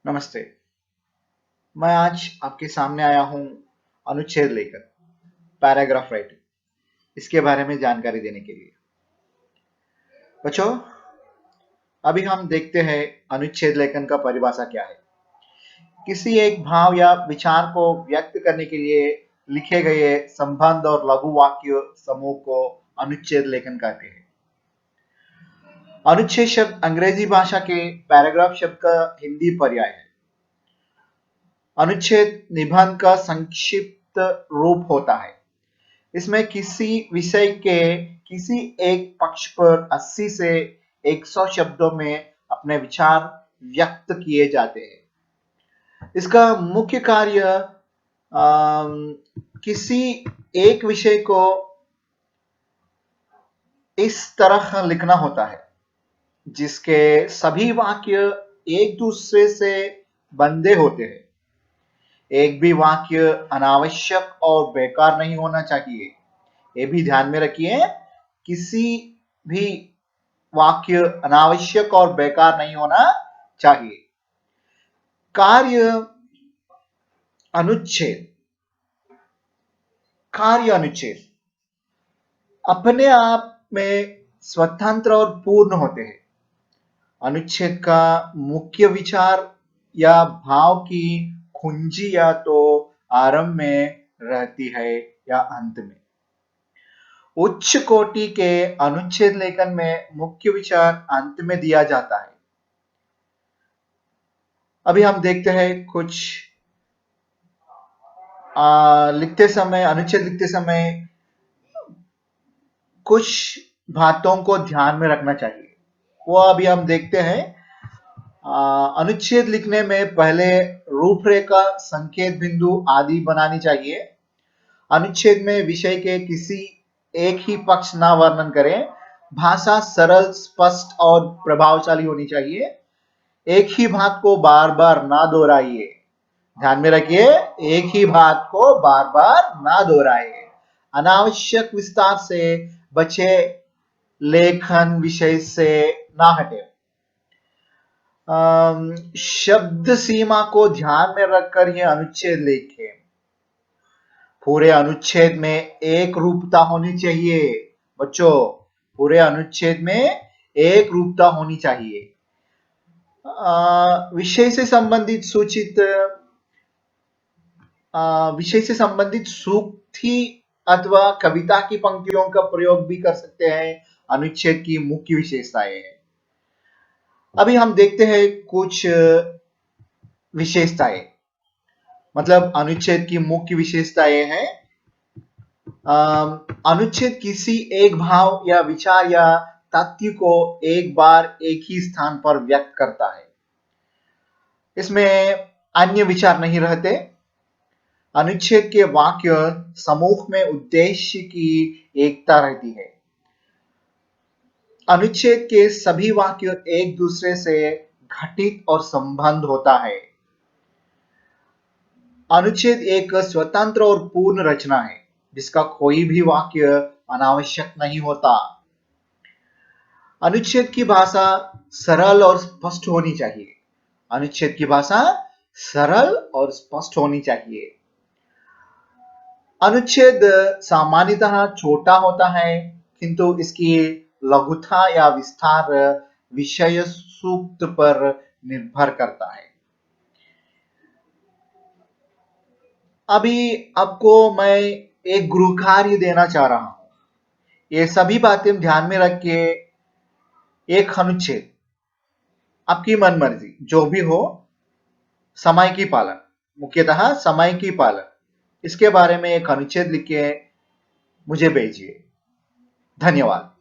नमस्ते। मैं आज आपके सामने आया हूँ अनुच्छेद लेकर पैराग्राफ राइटिंग इसके बारे में जानकारी देने के लिए। बच्चों, अभी हम देखते हैं अनुच्छेद लेखन का परिभाषा क्या है। किसी एक भाव या विचार को व्यक्त करने के लिए लिखे गए संबंध और लघु वाक्य समूह को अनुच्छेद लेखन कहते हैं। अनुच्छेद शब्द अंग्रेजी भाषा के पैराग्राफ शब्द का हिंदी पर्याय है। अनुच्छेद निबंध का संक्षिप्त रूप होता है। इसमें किसी विषय के किसी एक पक्ष पर 80 से 100 शब्दों में अपने विचार व्यक्त किए जाते हैं। इसका मुख्य कार्य किसी एक विषय को इस तरह लिखना होता है जिसके सभी वाक्य एक दूसरे से बंधे होते हैं। एक भी वाक्य अनावश्यक और बेकार नहीं होना चाहिए। ये भी ध्यान में रखिए, किसी भी वाक्य अनावश्यक और बेकार नहीं होना चाहिए। कार्य अनुच्छेद अपने आप में स्वतंत्र और पूर्ण होते हैं। अनुच्छेद का मुख्य विचार या भाव की कुंजी या तो आरंभ में रहती है या अंत में। उच्च कोटि के अनुच्छेद लेखन में मुख्य विचार अंत में दिया जाता है। अभी हम देखते हैं कुछ अनुच्छेद लिखते समय कुछ बातों को ध्यान में रखना चाहिए। वो अभी हम देखते हैं। अनुच्छेद लिखने में पहले रूपरेखा, संकेत बिंदु आदि बनानी चाहिए। अनुच्छेद में विषय के किसी एक ही पक्ष ना वर्णन करें। भाषा सरल, स्पष्ट और प्रभावशाली होनी चाहिए। एक ही बात को बार बार ना दोहराइए। ध्यान में रखिए, एक ही बात को बार बार ना दोहराइए। अनावश्यक विस्तार से बचे, लेखन विषय से ना हटे। शब्द सीमा को ध्यान में रखकर यह अनुच्छेद लिखें। पूरे अनुच्छेद में एक रूपता होनी चाहिए। बच्चों, पूरे अनुच्छेद में एक रूपता होनी चाहिए। विषय से संबंधित सूक्ति अथवा कविता की पंक्तियों का प्रयोग भी कर सकते हैं। अनुच्छेद की मुख्य विशेषताएं हैं। अभी हम देखते हैं कुछ विशेषताएं, मतलब अनुच्छेद की मुख्य विशेषताएं हैं। अनुच्छेद किसी एक भाव या विचार या तथ्य को एक बार एक ही स्थान पर व्यक्त करता है। इसमें अन्य विचार नहीं रहते। अनुच्छेद के वाक्य समूह में उद्देश्य की एकता रहती है। अनुच्छेद के सभी वाक्य एक दूसरे से घटित और संबंध होता है। अनुच्छेद एक स्वतंत्र और पूर्ण रचना है जिसका कोई भी वाक्य अनावश्यक नहीं होता। अनुच्छेद की भाषा सरल और स्पष्ट होनी चाहिए। अनुच्छेद की भाषा सरल और स्पष्ट होनी चाहिए। अनुच्छेद सामान्यतः छोटा होता है, किंतु इसकी लघुता या विस्तार विषय सूक्त पर निर्भर करता है। अभी आपको मैं एक गृह कार्य देना चाह रहा हूं। ये सभी बातें ध्यान में रख के एक अनुच्छेद, आपकी मन मर्जी जो भी हो, समय की पालन, मुख्यतः समय की पालन, इसके बारे में एक अनुच्छेद लिख के मुझे भेजिए। धन्यवाद।